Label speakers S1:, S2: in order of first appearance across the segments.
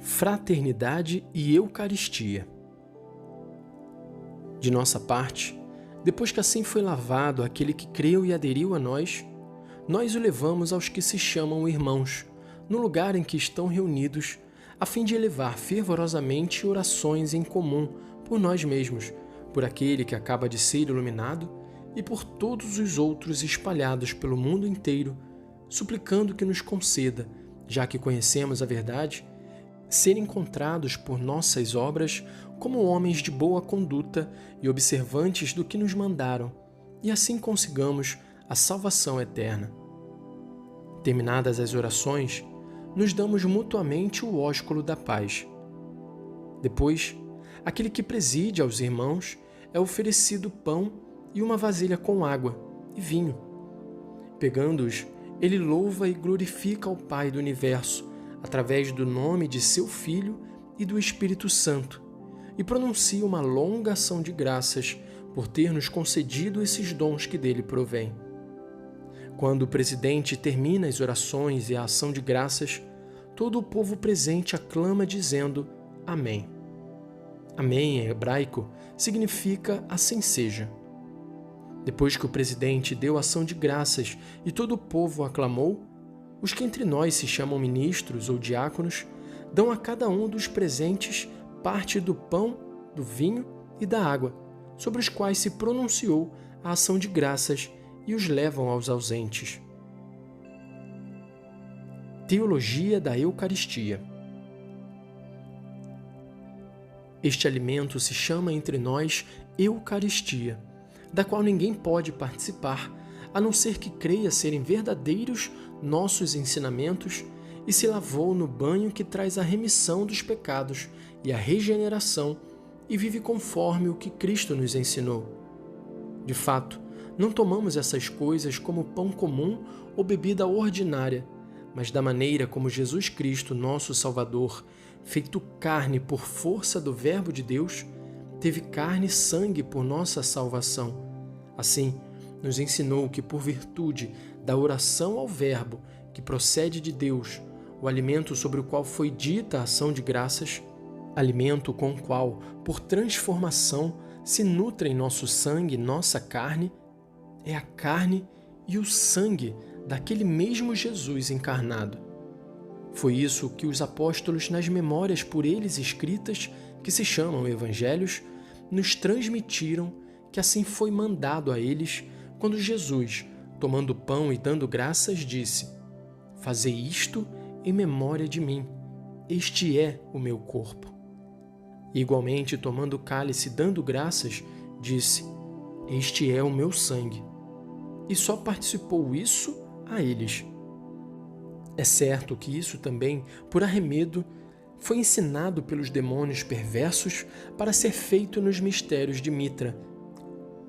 S1: fraternidade e Eucaristia. De nossa parte, depois que assim foi lavado aquele que creu e aderiu a nós o levamos aos que se chamam irmãos, no lugar em que estão reunidos, a fim de elevar fervorosamente orações em comum por nós mesmos, por aquele que acaba de ser iluminado e por todos os outros espalhados pelo mundo inteiro, suplicando que nos conceda, já que conhecemos a verdade, ser encontrados por nossas obras como homens de boa conduta e observantes do que nos mandaram, e assim consigamos a salvação eterna. Terminadas as orações, nos damos mutuamente o ósculo da paz. Depois, aquele que preside aos irmãos é oferecido pão e uma vasilha com água e vinho. Pegando-os, ele louva e glorifica ao Pai do Universo, através do nome de seu Filho e do Espírito Santo, e pronuncia uma longa ação de graças por ter nos concedido esses dons que dele provêm. Quando o presidente termina as orações e a ação de graças, todo o povo presente aclama dizendo Amém. Amém, em hebraico, significa assim seja. Depois que o presidente deu ação de graças e todo o povo aclamou, os que entre nós se chamam ministros ou diáconos dão a cada um dos presentes parte do pão, do vinho e da água, sobre os quais se pronunciou a ação de graças e os levam aos ausentes. Teologia da Eucaristia. Este alimento se chama entre nós Eucaristia, da qual ninguém pode participar, a não ser que creia serem verdadeiros nossos ensinamentos e se lavou no banho que traz a remissão dos pecados e a regeneração e vive conforme o que Cristo nos ensinou. De fato, não tomamos essas coisas como pão comum ou bebida ordinária, mas da maneira como Jesus Cristo, nosso Salvador, feito carne por força do Verbo de Deus, teve carne e sangue por nossa salvação. Assim, nos ensinou que por virtude da oração ao Verbo, que procede de Deus, o alimento sobre o qual foi dita a ação de graças, alimento com o qual, por transformação, se nutrem nosso sangue e nossa carne, é a carne e o sangue daquele mesmo Jesus encarnado. Foi isso que os apóstolos, nas memórias por eles escritas, que se chamam Evangelhos, nos transmitiram que assim foi mandado a eles quando Jesus, tomando o pão e dando graças, disse: Fazei isto em memória de mim, este é o meu corpo. E, igualmente, tomando o cálice e dando graças, disse: Este é o meu sangue. E só participou isso a eles. É certo que isso também, por arremedo, foi ensinado pelos demônios perversos para ser feito nos mistérios de Mitra.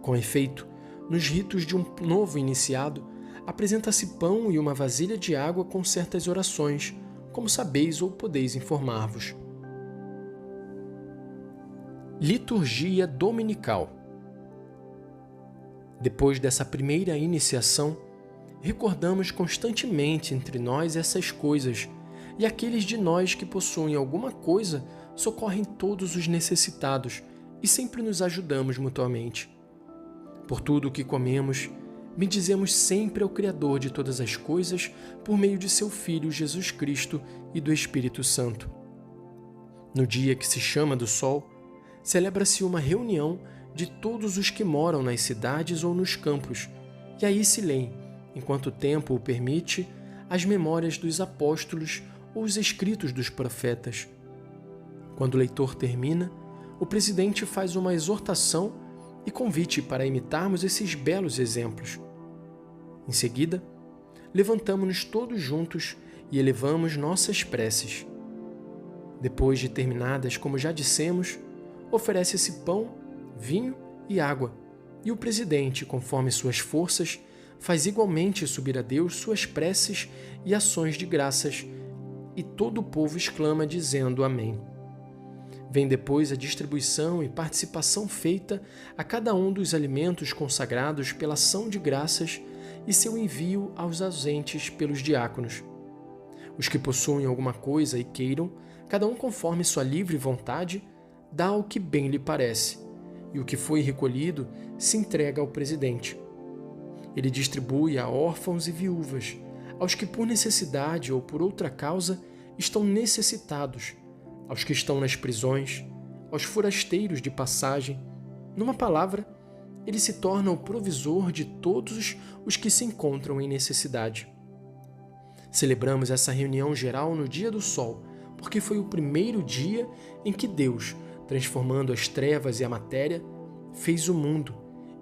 S1: Com efeito, nos ritos de um novo iniciado, apresenta-se pão e uma vasilha de água com certas orações, como sabeis ou podeis informar-vos. Liturgia dominical. Depois dessa primeira iniciação, recordamos constantemente entre nós essas coisas, e aqueles de nós que possuem alguma coisa socorrem todos os necessitados e sempre nos ajudamos mutuamente. Por tudo o que comemos, bendizemos sempre ao Criador de todas as coisas por meio de seu Filho Jesus Cristo e do Espírito Santo. No dia que se chama do Sol, celebra-se uma reunião de todos os que moram nas cidades ou nos campos, e aí se leem, enquanto o tempo o permite, as memórias dos apóstolos ou os escritos dos profetas. Quando o leitor termina, o presidente faz uma exortação e convite para imitarmos esses belos exemplos. Em seguida, levantamo-nos todos juntos e elevamos nossas preces. Depois de terminadas, como já dissemos, oferece-se pão, vinho e água, e o presidente, conforme suas forças, faz igualmente subir a Deus suas preces e ações de graças, e todo o povo exclama dizendo Amém. Vem depois a distribuição e participação feita a cada um dos alimentos consagrados pela ação de graças e seu envio aos ausentes pelos diáconos. Os que possuem alguma coisa e queiram, cada um conforme sua livre vontade, dá o que bem lhe parece, e o que foi recolhido se entrega ao presidente. Ele distribui a órfãos e viúvas, aos que por necessidade ou por outra causa estão necessitados, aos que estão nas prisões, aos forasteiros de passagem. Numa palavra, ele se torna o provisor de todos os que se encontram em necessidade. Celebramos essa reunião geral no dia do sol, porque foi o primeiro dia em que Deus, transformando as trevas e a matéria, fez o mundo,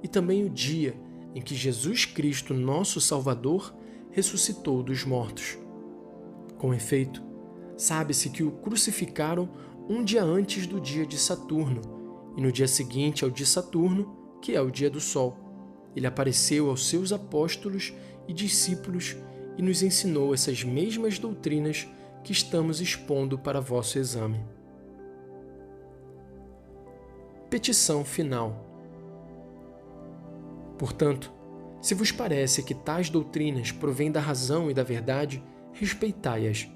S1: e também o dia em que Jesus Cristo, nosso Salvador, ressuscitou dos mortos. Com efeito, sabe-se que o crucificaram um dia antes do dia de Saturno, e no dia seguinte ao de Saturno, que é o dia do sol, ele apareceu aos seus apóstolos e discípulos e nos ensinou essas mesmas doutrinas que estamos expondo para vosso exame. Petição final. Portanto, se vos parece que tais doutrinas provêm da razão e da verdade, respeitai-as.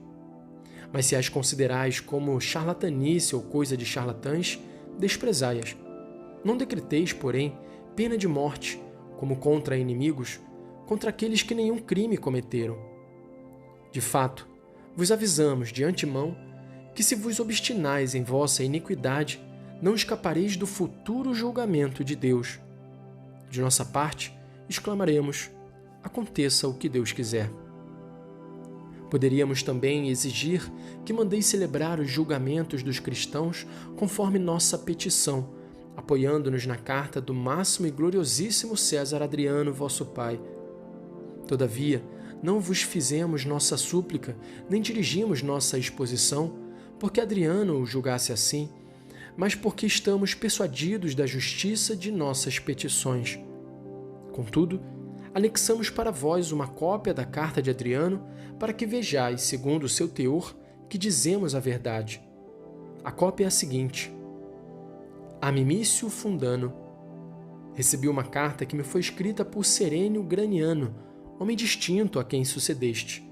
S1: Mas se as considerais como charlatanice ou coisa de charlatães, desprezai-as. Não decreteis, porém, pena de morte, como contra inimigos, contra aqueles que nenhum crime cometeram. De fato, vos avisamos de antemão que se vos obstinais em vossa iniquidade, não escapareis do futuro julgamento de Deus. De nossa parte, exclamaremos: aconteça o que Deus quiser. Poderíamos também exigir que mandeis celebrar os julgamentos dos cristãos conforme nossa petição, apoiando-nos na carta do máximo e gloriosíssimo César Adriano, vosso pai. Todavia, não vos fizemos nossa súplica, nem dirigimos nossa exposição, porque Adriano o julgasse assim, mas porque estamos persuadidos da justiça de nossas petições. Contudo, anexamos para vós uma cópia da carta de Adriano, para que vejais, segundo o seu teor, que dizemos a verdade. A cópia é a seguinte: a Mimício Fundano. Recebi uma carta que me foi escrita por Serênio Graniano, homem distinto a quem sucedeste.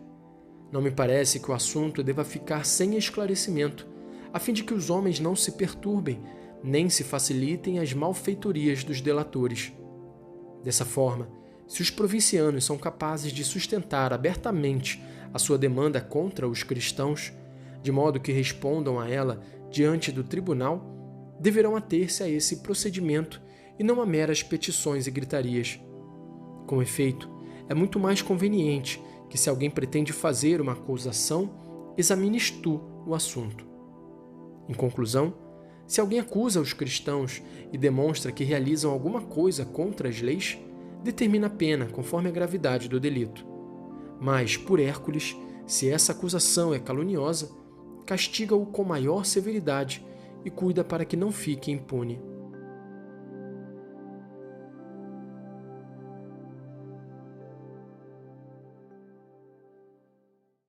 S1: Não me parece que o assunto deva ficar sem esclarecimento, a fim de que os homens não se perturbem, nem se facilitem as malfeitorias dos delatores. Dessa forma, se os provincianos são capazes de sustentar abertamente a sua demanda contra os cristãos, de modo que respondam a ela diante do tribunal, deverão ater-se a esse procedimento e não a meras petições e gritarias. Com efeito, é muito mais conveniente que, se alguém pretende fazer uma acusação, examines tu o assunto. Em conclusão, se alguém acusa os cristãos e demonstra que realizam alguma coisa contra as leis, determina a pena conforme a gravidade do delito. Mas, por Hércules, se essa acusação é caluniosa, castiga-o com maior severidade e cuida para que não fique impune.